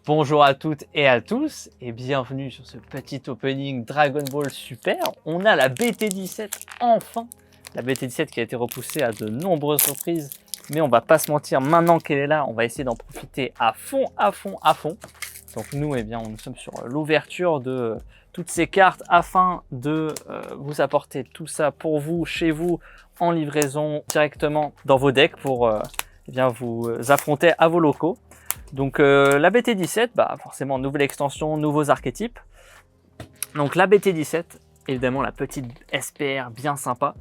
Bonjour à toutes et à tous et bienvenue sur ce petit opening Dragon Ball Super. On a la BT17 enfin, la BT17 qui a été repoussée à de nombreuses reprises, mais on va pas se mentir, maintenant qu'elle est là, on va essayer d'en profiter à fond. Donc nous, nous sommes sur l'ouverture de toutes ces cartes afin de vous apporter tout ça pour vous, chez vous, en livraison directement dans vos decks pour vous affronter à vos locaux. Donc la BT17, forcément nouvelle extension, nouveaux archétypes. Donc la BT17, évidemment la petite SPR bien sympa,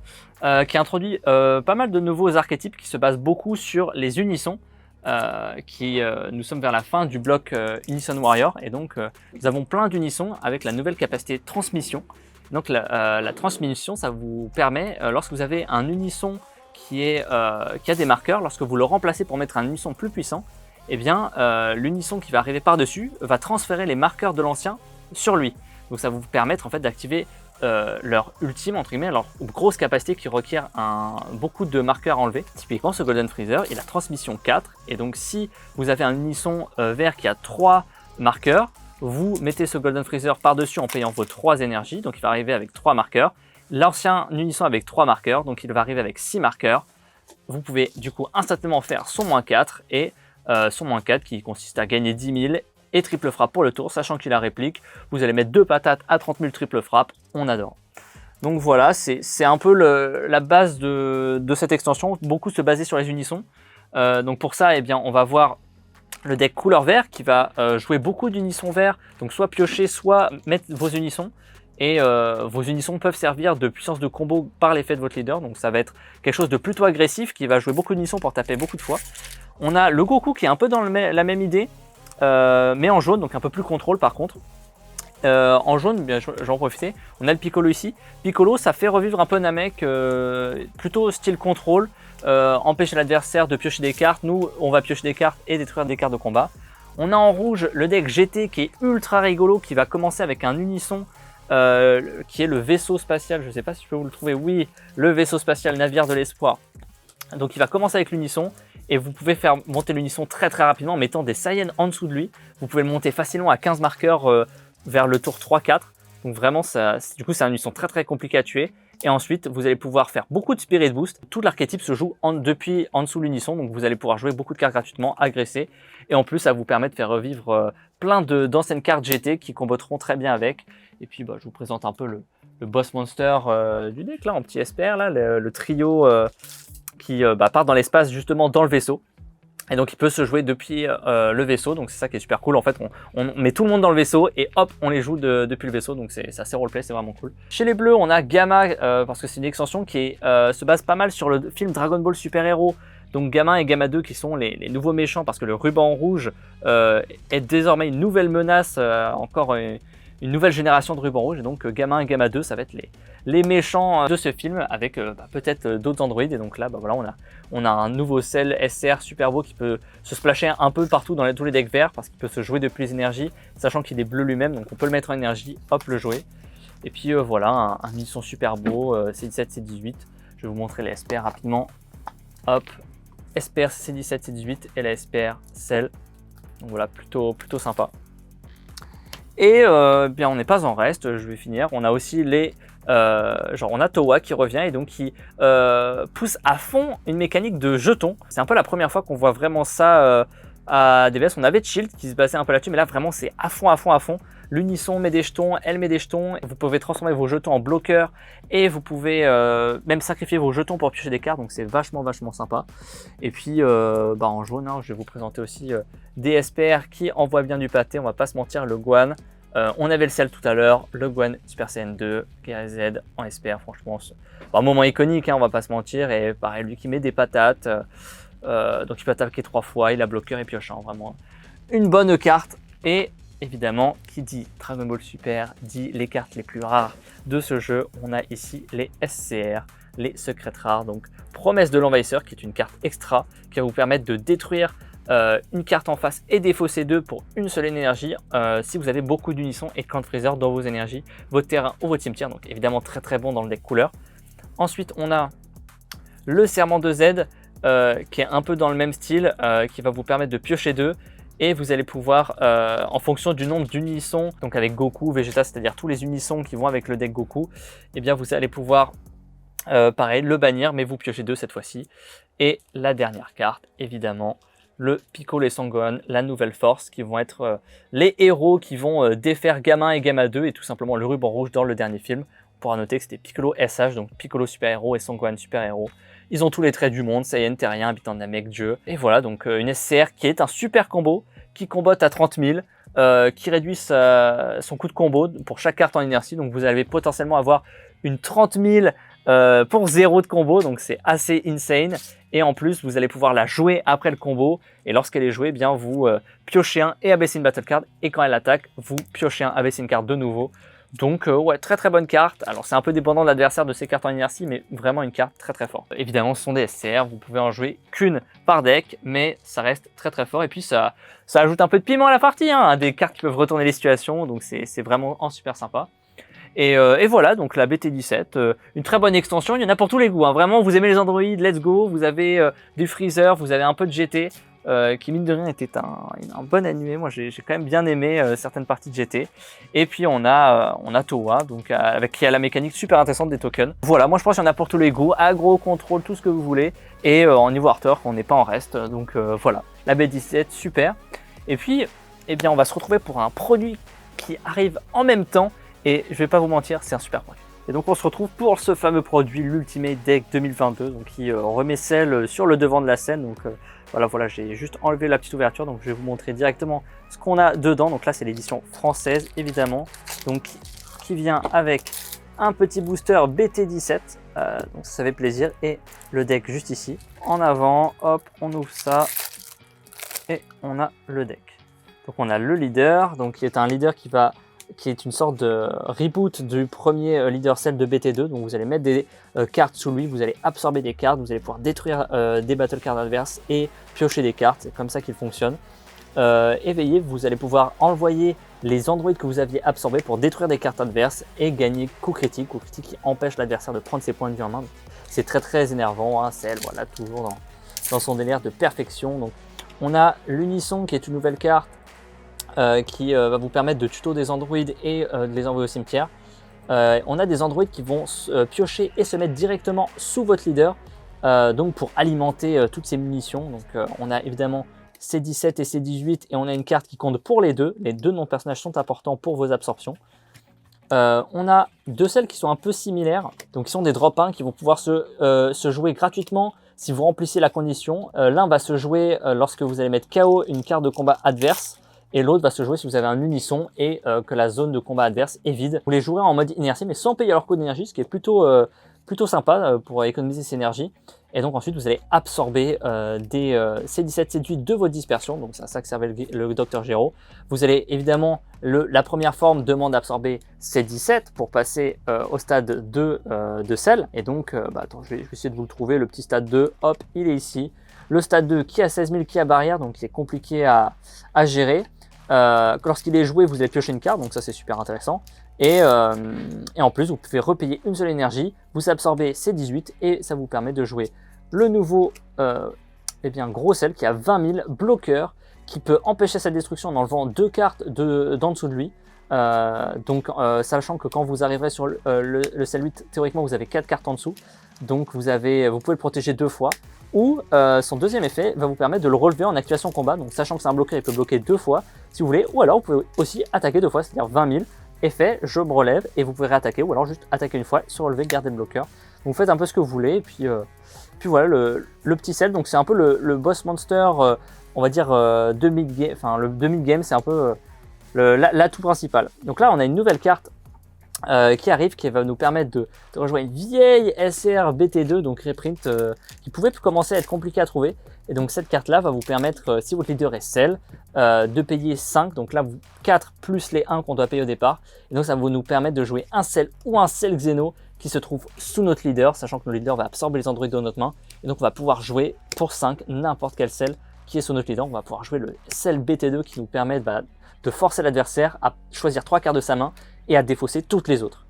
qui introduit pas mal de nouveaux archétypes qui se basent beaucoup sur les unissons. Nous sommes vers la fin du bloc Unison Warrior et donc nous avons plein d'unissons avec la nouvelle capacité transmission. Donc la transmission, ça vous permet, lorsque vous avez un unisson qui a des marqueurs, lorsque vous le remplacez pour mettre un unisson plus puissant, eh bien, l'unisson qui va arriver par-dessus va transférer les marqueurs de l'ancien sur lui. Donc ça va vous permettre en fait d'activer leur ultime, entre guillemets, leur grosse capacité qui requiert beaucoup de marqueurs à enlever. Typiquement, ce Golden Freezer, il a transmission 4, et donc si vous avez un unisson vert qui a 3 marqueurs, vous mettez ce Golden Freezer par-dessus en payant vos 3 énergies, donc il va arriver avec 3 marqueurs. L'ancien unisson avec 3 marqueurs, donc il va arriver avec 6 marqueurs. Vous pouvez du coup instantanément faire son -4 et son -4 qui consiste à gagner 10 000 et triple frappe pour le tour, sachant qu'il a réplique. Vous allez mettre 2 patates à 30 000 triple frappe, on adore. Donc voilà, c'est un peu la base de cette extension, beaucoup se baser sur les unissons. Donc pour ça, on va voir le deck couleur vert qui va jouer beaucoup d'unissons verts, donc soit piocher, soit mettre vos unissons. Et vos unissons peuvent servir de puissance de combo par l'effet de votre leader, donc ça va être quelque chose de plutôt agressif qui va jouer beaucoup d'unissons pour taper beaucoup de fois. On a le Goku qui est un peu dans la même idée, mais en jaune, donc un peu plus contrôle par contre. En jaune, je vais en profiter, on a le Piccolo ici. Piccolo, ça fait revivre un peu Namek, plutôt style contrôle, empêcher l'adversaire de piocher des cartes. Nous, on va piocher des cartes et détruire des cartes de combat. On a en rouge le deck GT qui est ultra rigolo, qui va commencer avec un unisson qui est le vaisseau spatial. Je ne sais pas si je peux vous le trouver. Oui, le vaisseau spatial navire de l'espoir. Donc il va commencer avec l'unisson. Et vous pouvez faire monter l'unisson très rapidement en mettant des Saiyans en dessous de lui. Vous pouvez le monter facilement à 15 marqueurs vers le tour 3-4. Donc vraiment, du coup, c'est un unisson très compliqué à tuer. Et ensuite, vous allez pouvoir faire beaucoup de Spirit Boost. Tout l'archétype se joue depuis en dessous de l'unisson. Donc vous allez pouvoir jouer beaucoup de cartes gratuitement, agresser. Et en plus, ça vous permet de faire revivre plein d'anciennes cartes GT qui combattront très bien avec. Et puis, je vous présente un peu le boss monster du deck, là, en petit SPR, là, le trio... qui part dans l'espace justement dans le vaisseau, et donc il peut se jouer depuis le vaisseau, donc c'est ça qui est super cool. En fait, on met tout le monde dans le vaisseau et hop, on les joue depuis le vaisseau, donc c'est assez roleplay, c'est vraiment cool. Chez les bleus, on a Gamma, parce que c'est une extension qui se base pas mal sur le film Dragon Ball Super Hero. Donc Gamma et Gamma 2 qui sont les nouveaux méchants, parce que le ruban rouge est désormais une nouvelle menace, encore une nouvelle génération de ruban rouge, et donc Gamma et Gamma 2, ça va être les méchants de ce film, avec peut-être d'autres androïdes. Et donc là, voilà, on a un nouveau Cell SR super beau qui peut se splasher un peu partout dans tous les decks verts, parce qu'il peut se jouer depuis les énergies, sachant qu'il est bleu lui-même, donc on peut le mettre en énergie, hop, le jouer. Et puis voilà, un unisson super beau, C17, C18. Je vais vous montrer les SPR rapidement. Hop, SPR C17, C18 et la SPR Cell. Donc voilà, plutôt sympa. Et on n'est pas en reste, je vais finir. On a aussi on a Towa qui revient et donc qui pousse à fond une mécanique de jetons. C'est un peu la première fois qu'on voit vraiment ça à DBS. On avait Shield qui se basait un peu là-dessus, mais là vraiment c'est à fond. L'unisson met des jetons, elle met des jetons. Vous pouvez transformer vos jetons en bloqueurs et vous pouvez même sacrifier vos jetons pour piocher des cartes. Donc c'est vachement sympa. Et puis en jaune, je vais vous présenter aussi des SPR qui envoient bien du pâté. On va pas se mentir, le Gohan. On avait le Cell tout à l'heure, le Gohan Super Saiyan 2, KZ en SPR, franchement, c'est un moment iconique, on va pas se mentir. Et pareil, lui qui met des patates, donc il peut attaquer 3 fois, il a bloqueur et piochant, vraiment une bonne carte. Et évidemment, qui dit Dragon Ball Super dit les cartes les plus rares de ce jeu. On a ici les SCR, les secrets rares, donc Promesse de l'Envahisseur, qui est une carte extra qui va vous permettre de détruire une carte en face et défausser 2 pour une seule énergie si vous avez beaucoup d'unissons et de Clan Freezer dans vos énergies, votre terrain ou votre cimetière. Donc évidemment très bon dans le deck couleur. Ensuite on a le Serment de Z qui est un peu dans le même style, qui va vous permettre de piocher 2 et vous allez pouvoir, en fonction du nombre d'unissons, donc avec Goku, Vegeta, c'est-à-dire tous les unissons qui vont avec le deck Goku, eh bien vous allez pouvoir, pareil, le bannir, mais vous piochez 2 cette fois-ci. Et la dernière carte, évidemment, le Piccolo et Son Gohan, la nouvelle force, qui vont être les héros qui vont défaire Gamma et Gamma 2 et tout simplement le ruban rouge dans le dernier film. On pourra noter que c'était Piccolo SH, donc Piccolo super héros et Son Gohan super héros. Ils ont tous les traits du monde, Saiyan, Terrien, habitant de Namek, Dieu. Et voilà, donc une SCR qui est un super combo, qui combote à 30 000, qui réduit son coût de combo pour chaque carte en inertie. Donc vous allez potentiellement avoir une 30 000 pour 0 de combo, donc c'est assez insane. Et en plus, vous allez pouvoir la jouer après le combo. Et lorsqu'elle est jouée, eh bien vous piochez un et abaissez une battle card. Et quand elle attaque, vous piochez un, abaissez une carte de nouveau. Donc ouais, très très bonne carte. Alors c'est un peu dépendant de l'adversaire de ses cartes en inertie, mais vraiment une carte très très forte. Évidemment, ce sont des SCR, vous pouvez en jouer qu'une par deck, mais ça reste très très fort. Et puis ça ajoute un peu de piment à la partie, hein, des cartes qui peuvent retourner les situations, donc c'est vraiment super sympa. Et voilà, donc la BT17, une très bonne extension, il y en a pour tous les goûts, hein. Vraiment, vous aimez les Android, let's go, vous avez du Freezer, vous avez un peu de GT, qui mine de rien était un bon animé, moi j'ai quand même bien aimé certaines parties de GT. Et puis on a Towa, donc qui a la mécanique super intéressante des tokens. Voilà, moi je pense qu'il y en a pour tous les goûts, aggro, contrôle, tout ce que vous voulez, et en niveau Arthur, on n'est pas en reste, donc voilà, la BT17, super. Et puis, eh bien on va se retrouver pour un produit qui arrive en même temps. Et je vais pas vous mentir, c'est un super produit. Et donc on se retrouve pour ce fameux produit, l'Ultimate Deck 2022, donc qui remet celle sur le devant de la scène. Donc voilà, j'ai juste enlevé la petite ouverture, donc je vais vous montrer directement ce qu'on a dedans. Donc là c'est l'édition française évidemment, donc qui vient avec un petit booster BT17, donc ça fait plaisir, et le deck juste ici. En avant, hop, on ouvre ça, et on a le deck. Donc on a le leader, donc qui est un leader qui est une sorte de reboot du premier leader cell de BT2. Donc vous allez mettre des cartes sous lui, vous allez absorber des cartes, vous allez pouvoir détruire des battle cards adverses et piocher des cartes. C'est comme ça qu'il fonctionne. Éveillé, vous allez pouvoir envoyer les androïdes que vous aviez absorbés pour détruire des cartes adverses et gagner coup critique qui empêche l'adversaire de prendre ses points de vie en main. C'est très très énervant, hein, Cell, voilà, toujours dans son délire de perfection. Donc on a l'Unisson qui est une nouvelle carte qui va vous permettre de tuto des androïdes et de les envoyer au cimetière. On a des androïdes qui vont piocher et se mettre directement sous votre leader, donc pour alimenter toutes ces munitions. Donc on a évidemment C17 et C18 et on a une carte qui compte pour les deux. Les deux noms de personnages sont importants pour vos absorptions. On a deux celles qui sont un peu similaires, donc qui sont des drop 1 qui vont pouvoir se jouer gratuitement si vous remplissez la condition. L'un va se jouer lorsque vous allez mettre KO une carte de combat adverse, et l'autre va se jouer si vous avez un unisson et que la zone de combat adverse est vide. Vous les jouerez en mode inertie mais sans payer leur coût d'énergie, ce qui est plutôt sympa pour économiser cette énergie. Et donc ensuite vous allez absorber des C17, C18 de votre dispersion, donc c'est à ça que servait le Dr Gero. Vous allez évidemment, la première forme demande d'absorber C17 pour passer au stade 2 de Cell. Et donc, attends, je vais essayer de vous le trouver, le petit stade 2, hop, il est ici. Le stade 2 qui a 16 000 qui a barrière, donc qui est compliqué à gérer. Lorsqu'il est joué, vous allez piocher une carte, donc ça c'est super intéressant. Et en plus, vous pouvez repayer une seule énergie, vous absorbez C18 et ça vous permet de jouer le nouveau gros sel qui a 20 000 bloqueurs, qui peut empêcher sa destruction en enlevant 2 cartes d'en dessous de lui. Sachant que quand vous arriverez sur le sel 8, théoriquement vous avez 4 cartes en dessous, donc vous pouvez le protéger 2 fois. Ou son deuxième effet va vous permettre de le relever en activation combat, donc sachant que c'est un bloqueur, il peut bloquer 2 fois si vous voulez, ou alors vous pouvez aussi attaquer 2 fois, c'est-à-dire 20 000, effet, je me relève, et vous pouvez réattaquer, ou alors juste attaquer une fois, se relever, garder le bloqueur. Donc vous faites un peu ce que vous voulez, et puis voilà le petit sel, donc c'est un peu le boss monster, on va dire de mid-game, enfin le de mid-game, c'est un peu l'atout principal. Donc là on a une nouvelle carte qui arrive, qui va nous permettre de rejoindre une vieille SR BT2, donc reprint, qui pouvait commencer à être compliqué à trouver. Et donc cette carte là va vous permettre, si votre leader est Cell, de payer 5, donc là 4 plus les 1 qu'on doit payer au départ. Et donc ça va nous permettre de jouer un Cell ou un Cell Xeno qui se trouve sous notre leader, sachant que notre leader va absorber les androïdes de notre main. Et donc on va pouvoir jouer pour 5 n'importe quel Cell qui est sous notre leader. On va pouvoir jouer le Cell BT2 qui nous permet de forcer l'adversaire à choisir 3 cartes de sa main et à défausser toutes les autres.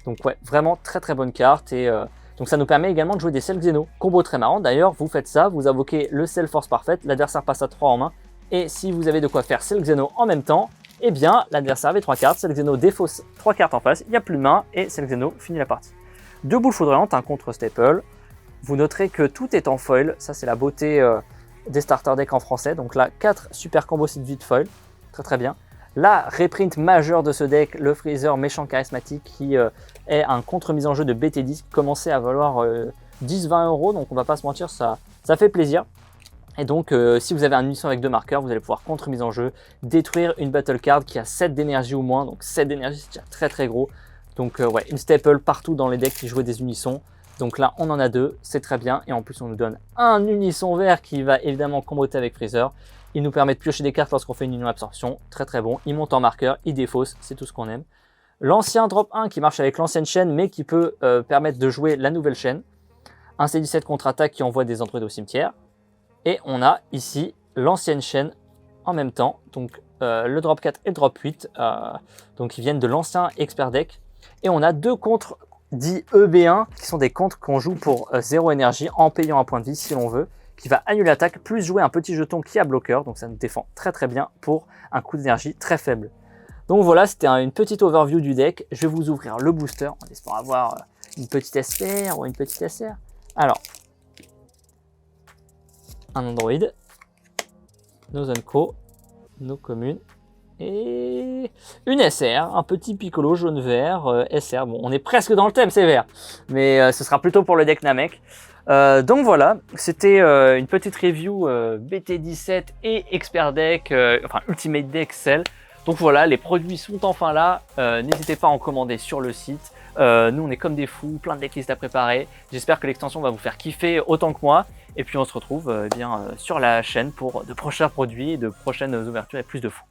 Donc ouais, vraiment très très bonne carte. Et donc ça nous permet également de jouer des Cell Xeno. Combo très marrant d'ailleurs, vous faites ça, vous invoquez le Cell Force Parfaite, l'adversaire passe à 3 en main Et si vous avez de quoi faire c'est le Xeno en même temps, eh bien l'adversaire avait 3 cartes, c'est le Xeno défausse 3 cartes en face, il n'y a plus de main et c'est le Xeno finit la partie. 2 boules foudroyantes, un contre staple. Vous noterez que tout est en foil, ça c'est la beauté des starter decks en français. Donc là 4 super combos site vide foil, très très bien. La reprint majeure de ce deck, le Freezer méchant charismatique qui est un contre-mise en jeu de BT10 qui commençait à valoir 10-20 €, donc on va pas se mentir, ça fait plaisir. Et donc si vous avez un unisson avec 2 marqueurs, vous allez pouvoir contre-mise en jeu, détruire une battle card qui a 7 d'énergie ou moins, donc 7 d'énergie c'est déjà très très gros. Donc ouais, une staple partout dans les decks qui jouaient des unissons. Donc là on en a 2, c'est très bien, et en plus on nous donne un unisson vert qui va évidemment comboter avec Freezer. Il nous permet de piocher des cartes lorsqu'on fait une union absorption, très très bon. Il monte en marqueur, il défausse, c'est tout ce qu'on aime. L'ancien drop 1 qui marche avec l'ancienne chaîne mais qui peut permettre de jouer la nouvelle chaîne. Un C17 contre-attaque qui envoie des androïdes au cimetière. Et on a ici l'ancienne chaîne en même temps, donc le drop 4 et le drop 8, donc ils viennent de l'ancien expert deck. Et on a 2 contres dits EB1 qui sont des contres qu'on joue pour 0 énergie en payant un point de vie si l'on veut, qui va annuler l'attaque, plus jouer un petit jeton qui a bloqueur, donc ça nous défend très très bien pour un coût d'énergie très faible. Donc voilà, c'était une petite overview du deck. Je vais vous ouvrir le booster en espérant avoir une petite SPR ou une petite SR. Alors, un Android, nos Unco, nos communes et une SR, un petit Piccolo jaune-vert SR. Bon, on est presque dans le thème, c'est vert, mais ce sera plutôt pour le deck Namek. Donc voilà, c'était une petite review BT17 et Expert Deck, enfin Ultimate Deck Cell. Donc voilà, les produits sont enfin là, n'hésitez pas à en commander sur le site. Nous on est comme des fous, plein de decklists à préparer. J'espère que l'extension va vous faire kiffer autant que moi. Et puis on se retrouve sur la chaîne pour de prochains produits et de prochaines ouvertures et plus de fous.